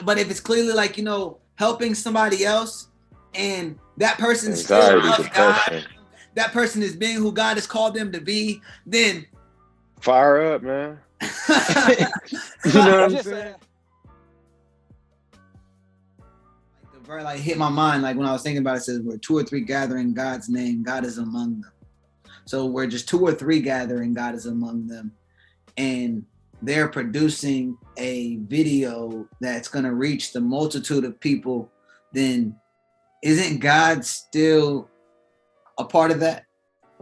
but if it's clearly like, helping somebody else, and that person's still Anxiety, of God, depression. that person is being who God has called them to be, then Fire up, man. You know what I'm saying? the verse like hit my mind, like when I was thinking about it, says where two or three gather in God's name, God is among them. So where just two or three gathering, God is among them, and they're producing a video that's going to reach the multitude of people, then isn't God still a part of that?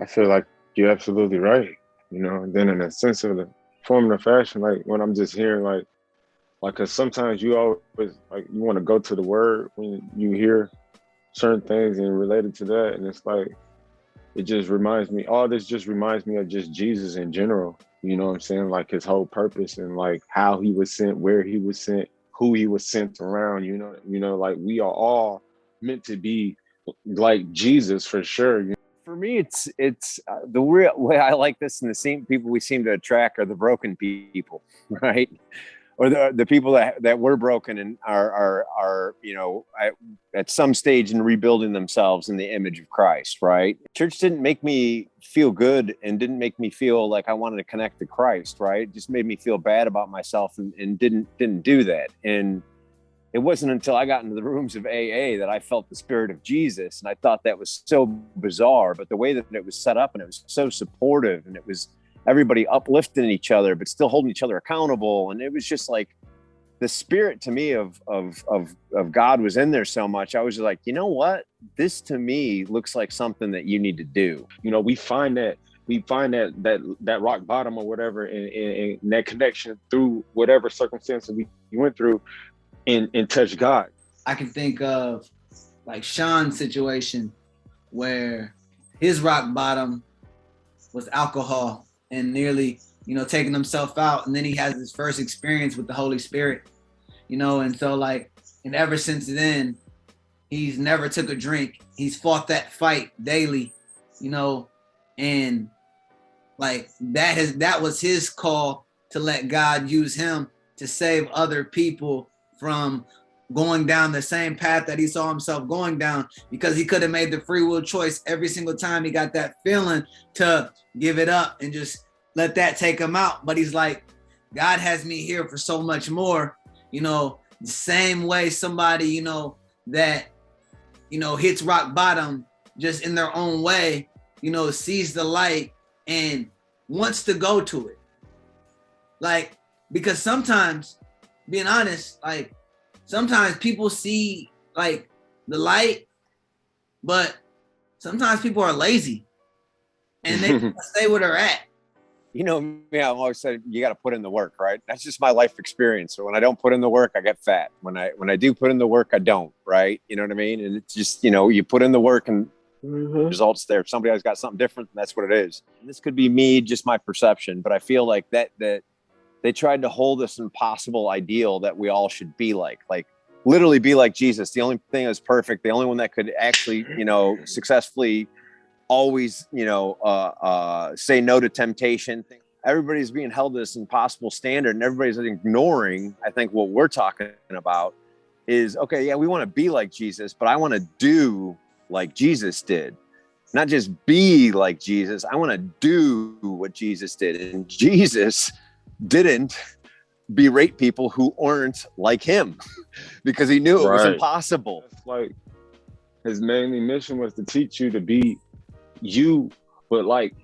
I feel like you're absolutely right. And then in a sense of the form of fashion, like when I'm just hearing cause sometimes you always like you want to go to the word when you hear certain things and related to that. And it's like, all this just reminds me of just Jesus in general. You know what I'm saying? Like his whole purpose and like how he was sent, where he was sent, who he was sent around, like we are all meant to be like Jesus for sure. For me, it's the real way I like this, and the same people we seem to attract are the broken people, right? Or the people that were broken and are at some stage in rebuilding themselves in the image of Christ, right? Church didn't make me feel good and didn't make me feel like I wanted to connect to Christ, right? It just made me feel bad about myself and didn't do that. And it wasn't until I got into the rooms of AA that I felt the spirit of Jesus. And I thought that was so bizarre, but the way that it was set up and it was so supportive and it was everybody uplifting each other, but still holding each other accountable. And it was just like the spirit to me of God was in there so much. I was just like, you know what? This to me looks like something that you need to do. We find that rock bottom or whatever and that connection through whatever circumstances we went through and touch God. I can think of like Sean's situation where his rock bottom was alcohol and nearly, taking himself out. And then he has his first experience with the Holy Spirit, and so like, and ever since then, he's never took a drink. He's fought that fight daily, and like that was his call to let God use him to save other people from going down the same path that he saw himself going down, because he could have made the free will choice every single time he got that feeling to give it up and just let that take him out. But he's like, God has me here for so much more, the same way somebody, that, hits rock bottom just in their own way, sees the light and wants to go to it. Like, because sometimes, being honest, like sometimes people see like the light, but sometimes people are lazy and they stay where they're at. Me, I've always said you got to put in the work, right? That's just my life experience. So when I don't put in the work, I get fat. When I do put in the work, I don't, right? You know what I mean? And it's just, you put in the work and results there. If somebody else got something different, that's what it is. And this could be me, just my perception, but I feel like that they tried to hold this impossible ideal that we all should be like literally be like Jesus. The only thing that was perfect, the only one that could actually, successfully always, say no to temptation. Everybody's being held to this impossible standard and everybody's ignoring, I think what we're talking about is, okay, yeah, we want to be like Jesus, but I want to do like Jesus did. Not just be like Jesus. I want to do what Jesus did. And Jesus didn't berate people who aren't like him because he knew it was impossible. It's like his main mission was to teach you to be you, but like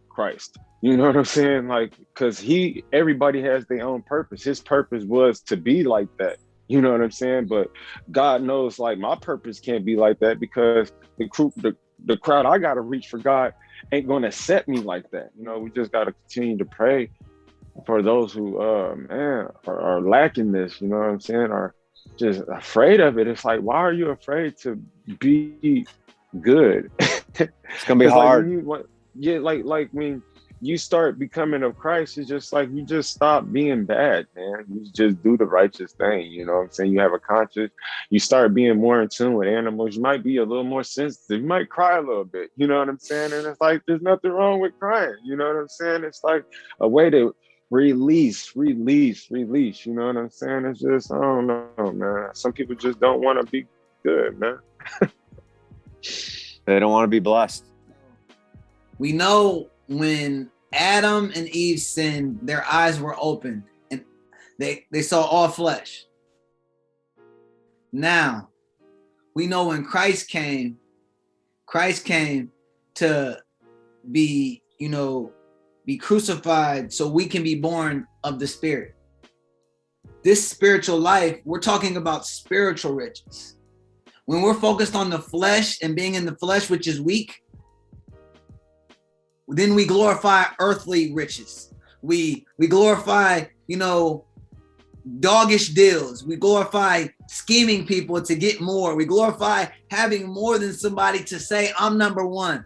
Christ. You know what I'm saying? Like, because everybody has their own purpose. His purpose was to be like that. You know what I'm saying? But God knows, like, my purpose can't be like that because the crowd I got to reach for God ain't going to accept me like that. We just got to continue to pray for those who, are lacking this, you know what I'm saying? Are just afraid of it. It's like, why are you afraid to be good? It's going to be hard. Like when you start becoming of Christ, it's just like you just stop being bad, man. You just do the righteous thing. You know what I'm saying? You have a conscience. You start being more in tune with animals. You might be a little more sensitive. You might cry a little bit. You know what I'm saying? And it's like, there's nothing wrong with crying. You know what I'm saying? It's like a way to release. You know what I'm saying? It's just, I don't know, man. Some people just don't want to be good, man. They don't want to be blessed. We know when Adam and Eve sinned, their eyes were opened and they saw all flesh. Now, we know when Christ came to be, be crucified so we can be born of the Spirit. This spiritual life, we're talking about spiritual riches. When we're focused on the flesh and being in the flesh, which is weak, then we glorify earthly riches. We glorify, doggish deals. We glorify scheming people to get more. We glorify having more than somebody to say, I'm number one.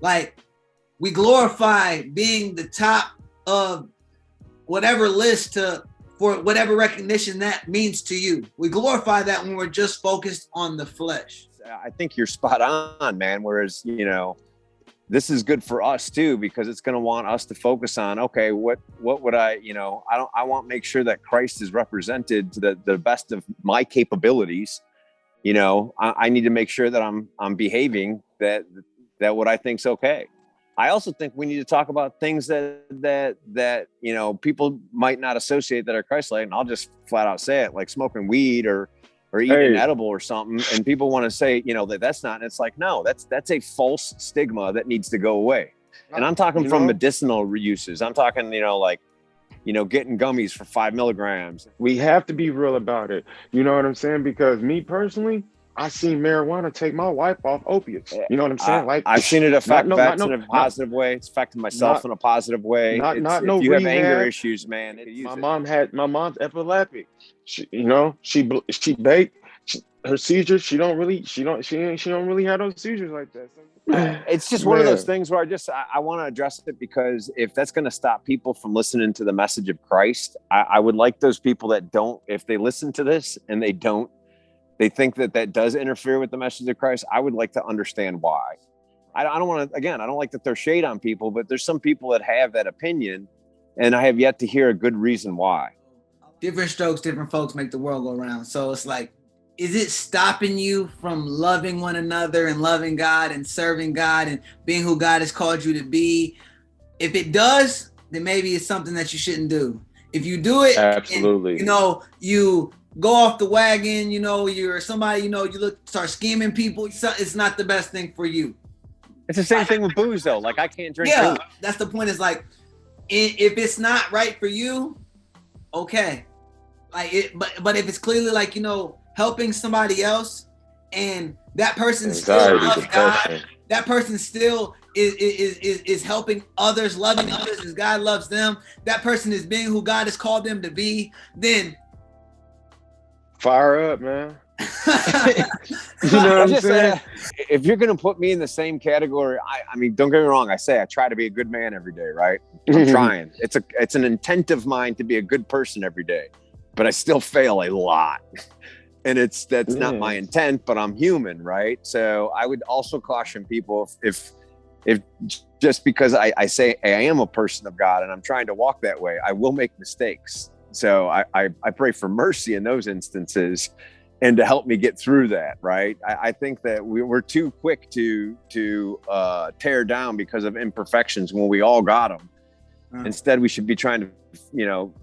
Like, we glorify being the top of whatever list for whatever recognition that means to you. We glorify that when we're just focused on the flesh. I think you're spot on, man. Whereas, this is good for us too, because it's going to want us to focus on, okay, what would I want to make sure that Christ is represented to the best of my capabilities. I need to make sure that I'm behaving that what I think's okay. I also think we need to talk about things that people might not associate that are Christ-like, and I'll just flat out say it, like smoking weed or eating an edible or something, and people want to say, that's not. And it's like, no, that's a false stigma that needs to go away. And I'm talking from medicinal uses. I'm talking, getting gummies for 5 milligrams. We have to be real about it. You know what I'm saying? Because me personally, I seen marijuana take my wife off opiates. You know what I'm saying? Like, I've seen it affect vets in a positive way. It's affected myself in a positive way. If you have anger issues, man. My mom's epileptic. She baked. Her seizures. She don't really have those seizures like that. It's just one of those things where I want to address it, because if that's going to stop people from listening to the message of Christ, I would like those people that don't, if they listen to this and they think that does interfere with the message of Christ, I would like to understand why. I don't want to, again, I don't like to throw shade on people, but there's some people that have that opinion, and I have yet to hear a good reason why. Different strokes, different folks make the world go round. So it's like, is it stopping you from loving one another and loving God and serving God and being who God has called you to be? If it does, then maybe it's something that you shouldn't do. If you do it, absolutely, and, you go off the wagon, you're somebody, you start scheming people, it's not the best thing for you. It's the same thing with booze though. Like, I can't drink booze. That's the point. Is like, if it's not right for you, okay. Like but if it's clearly like, helping somebody else, and that person still loves God, that person still is helping others, loving others as God loves them, that person is being who God has called them to be, then fire up, man. You know what I'm saying? If you're going to put me in the same category, I mean, don't get me wrong. I try to be a good man every day, right? I'm trying. It's an intent of mine to be a good person every day, but I still fail a lot. And that's not my intent, but I'm human, right? So I would also caution people, if just because I say I am a person of God and I'm trying to walk that way, I will make mistakes. So I pray for mercy in those instances, and to help me get through that, right? I think that we're too quick to tear down because of imperfections when we all got them. Instead, we should be trying to,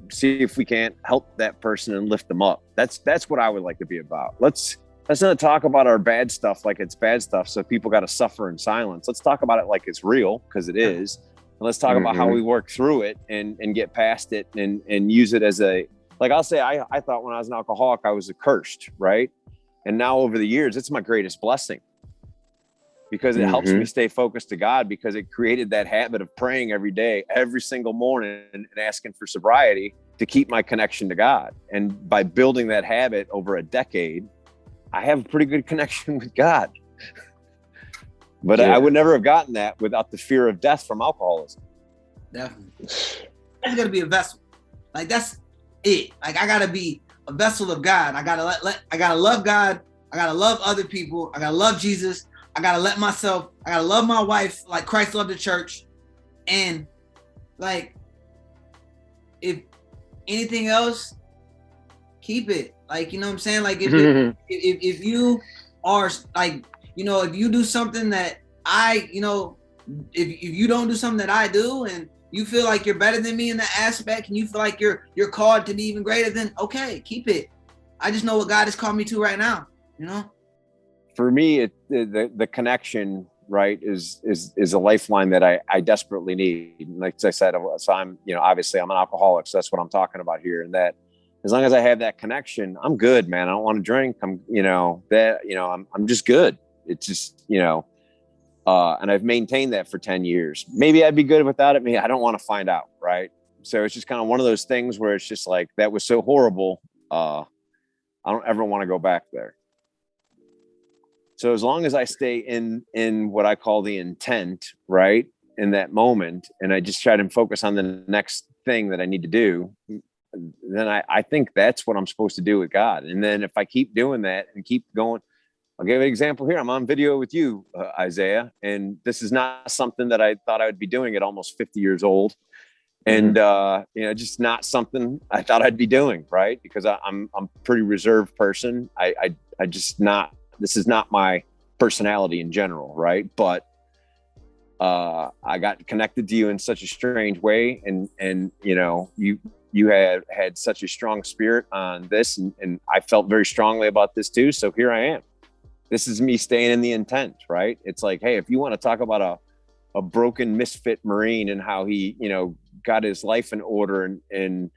see if we can't help that person and lift them up. That's what I would like to be about. Let's not talk about our bad stuff like it's bad stuff, so people got to suffer in silence. Let's talk about it like it's real, because it is. And let's talk about how we work through it and get past it and use it as like I'll say, I thought when I was an alcoholic, I was accursed, right? And now over the years, it's my greatest blessing, because it helps me stay focused to God, because it created that habit of praying every day, every single morning, and asking for sobriety to keep my connection to God. And by building that habit over a decade, I have a pretty good connection with God. But I would never have gotten that without the fear of death from alcoholism. Definitely. I gotta be a vessel. Like, that's it. Like, I gotta be a vessel of God. I gotta I gotta love God. I gotta love other people. I gotta love Jesus. I gotta love my wife like Christ loved the church. And like, if anything else, keep it. Like, you know what I'm saying? Like, if you are like, you know, if you do something that I, you know, if you don't do something that I do, and you feel like you're better than me in that aspect, and you feel like you're called to be even greater, then okay, keep it. I just know what God has called me to right now, you know? For me, the connection, right, is a lifeline that I desperately need. Like I said, so I'm, you know, obviously I'm an alcoholic, so that's what I'm talking about here. And that as long as I have that connection, I'm good, man. I don't want to drink. I'm just good. It's just, you know, and I've maintained that for 10 years. Maybe I'd be good without it. Maybe I don't want to find out. Right. So it's just kind of one of those things where it's just like, that was so horrible. I don't ever want to go back there. So as long as I stay in what I call the intent, right, in that moment, and I just try to focus on the next thing that I need to do, then I think that's what I'm supposed to do with God. And then if I keep doing that and keep going, I'll give an example here. I'm on video with you, Isaiah, and this is not something that I thought I would be doing at almost 50 years old. And, you know, just not something I thought I'd be doing, right? Because I'm a pretty reserved person. I just not, this is not my personality in general, right? But I got connected to you in such a strange way, and you know, you had such a strong spirit on this, and I felt very strongly about this too. So here I am. This is me staying in the intent, right? It's like, hey, if you want to talk about a broken misfit Marine and how he, you know, got his life in order and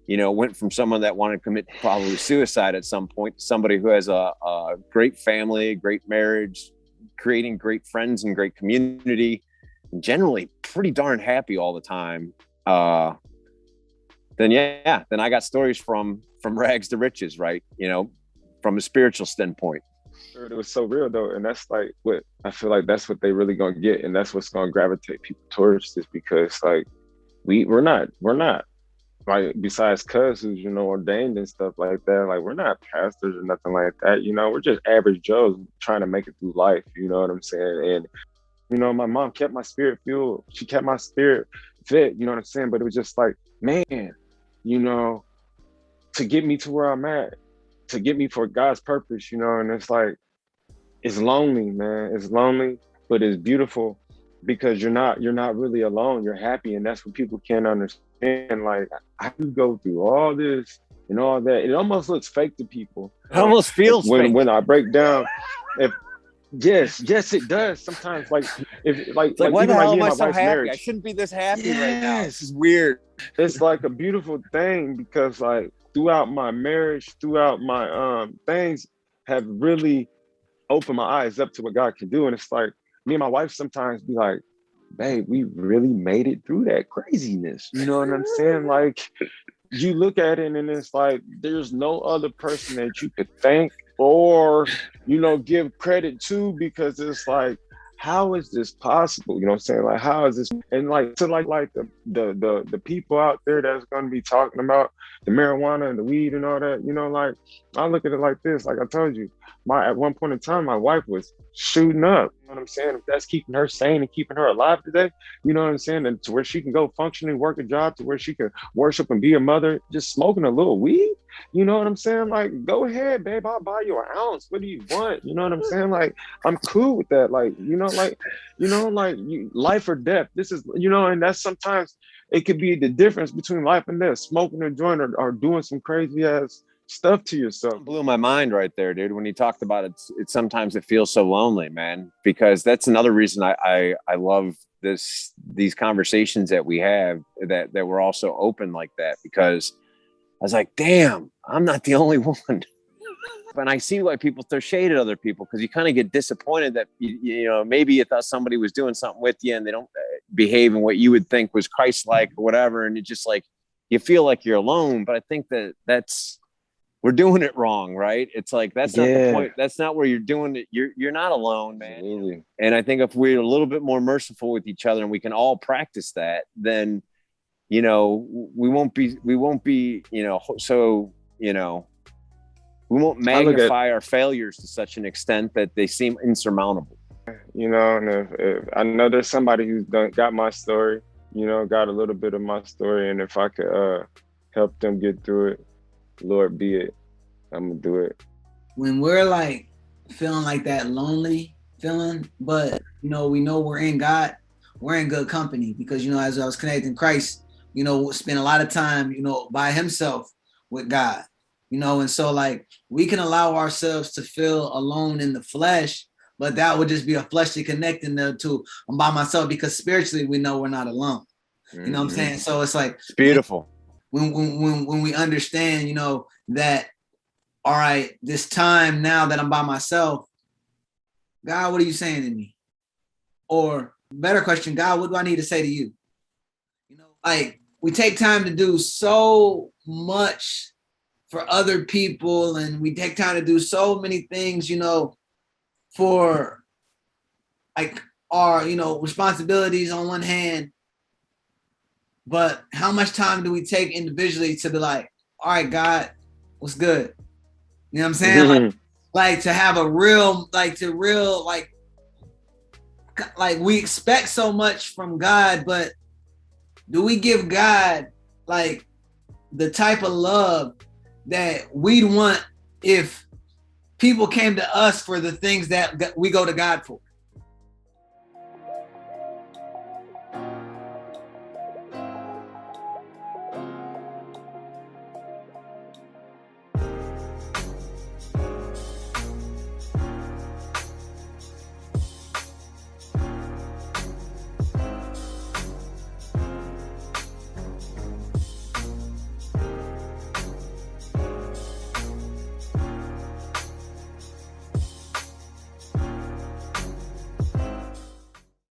you know, went from someone that wanted to commit probably suicide at some point to somebody who has a great family, great marriage, creating great friends and great community, and generally pretty darn happy all the time. Then I got stories from rags to riches, right? You know, from a spiritual standpoint. It was so real though, and that's like what I feel like that's what they really gonna get, and that's what's gonna gravitate people towards this, because like we're not like, besides cousins, you know, ordained and stuff like that, like we're not pastors or nothing like that, you know, we're just average Joes trying to make it through life, you know what I'm saying? And you know, my mom kept my spirit fueled, she kept my spirit fit, you know what I'm saying? But it was just like, man, you know, to get me to where I'm at, to get me for God's purpose, you know, and it's like, it's lonely, man. It's lonely, but it's beautiful, because you're not really alone. You're happy, and that's what people can't understand. Like, I do go through all this and all that. It almost looks fake to people. It almost feels fake. When I break down. Yes, it does. Sometimes, like, if like why the hell am I so happy? Marriage, I shouldn't be this happy right now. This is weird. It's like a beautiful thing, because like throughout my marriage, throughout my things have really opened my eyes up to what God can do. And it's like, me and my wife sometimes be like, babe, we really made it through that craziness. You know what I'm saying? Like, you look at it and it's like, there's no other person that you could thank or, you know, give credit to, because it's like, how is this possible? You know what I'm saying? Like, how is this? And like, to like the people out there that's going to be talking about the marijuana and the weed and all that, you know, like, I look at it like this. Like I told you, at one point in time, my wife was shooting up. You know what I'm saying? If that's keeping her sane and keeping her alive today, you know what I'm saying? And to where she can go function and work a job, to where she can worship and be a mother, just smoking a little weed. You know what I'm saying? Like, go ahead, babe, I'll buy you an ounce. What do you want? You know what I'm saying? Like, I'm cool with that. Like, life or death. This is, you know, and that's sometimes it could be the difference between life and death, smoking a joint or doing some crazy ass stuff to yourself. It blew my mind right there, dude. When you talked about it, sometimes it feels so lonely, man, because that's another reason I love these conversations that we have, that we're also open like that, because I was like, damn, I'm not the only one. And I see why people throw shade at other people, because you kind of get disappointed that, you know, maybe you thought somebody was doing something with you and they don't behave in what you would think was Christ-like or whatever. And it just like, you feel like you're alone. But I think we're doing it wrong, right? It's like, that's not the point. That's not where you're doing it. You're not alone, man. Absolutely. And I think if we're a little bit more merciful with each other and we can all practice that, then, you know, we won't be, you know, so, you know, we won't magnify our failures to such an extent that they seem insurmountable. You know, and if I know there's somebody who's got my story, you know, got a little bit of my story, and if I could help them get through it, Lord be it, I'm gonna do it. When we're like feeling like that lonely feeling, but you know, we know we're in God, we're in good company because, you know, as I was connecting Christ, you know, spend a lot of time, you know, by himself with God, you know, and so like we can allow ourselves to feel alone in the flesh, but that would just be a fleshly connecting there to I'm by myself because spiritually we know we're not alone. You know what I'm saying? So it's like It's beautiful. when we understand, you know, that all right, this time now that I'm by myself, God, what are you saying to me? Or better question, God, what do I need to say to you? You know, like we take time to do so much for other people, and we take time to do so many things, you know, for like our, you know, responsibilities on one hand. But how much time do we take individually to be like, all right, God, what's good? You know what I'm saying? Like to have a real, like we expect so much from God, but do we give God like the type of love that we'd want if people came to us for the things that we go to God for?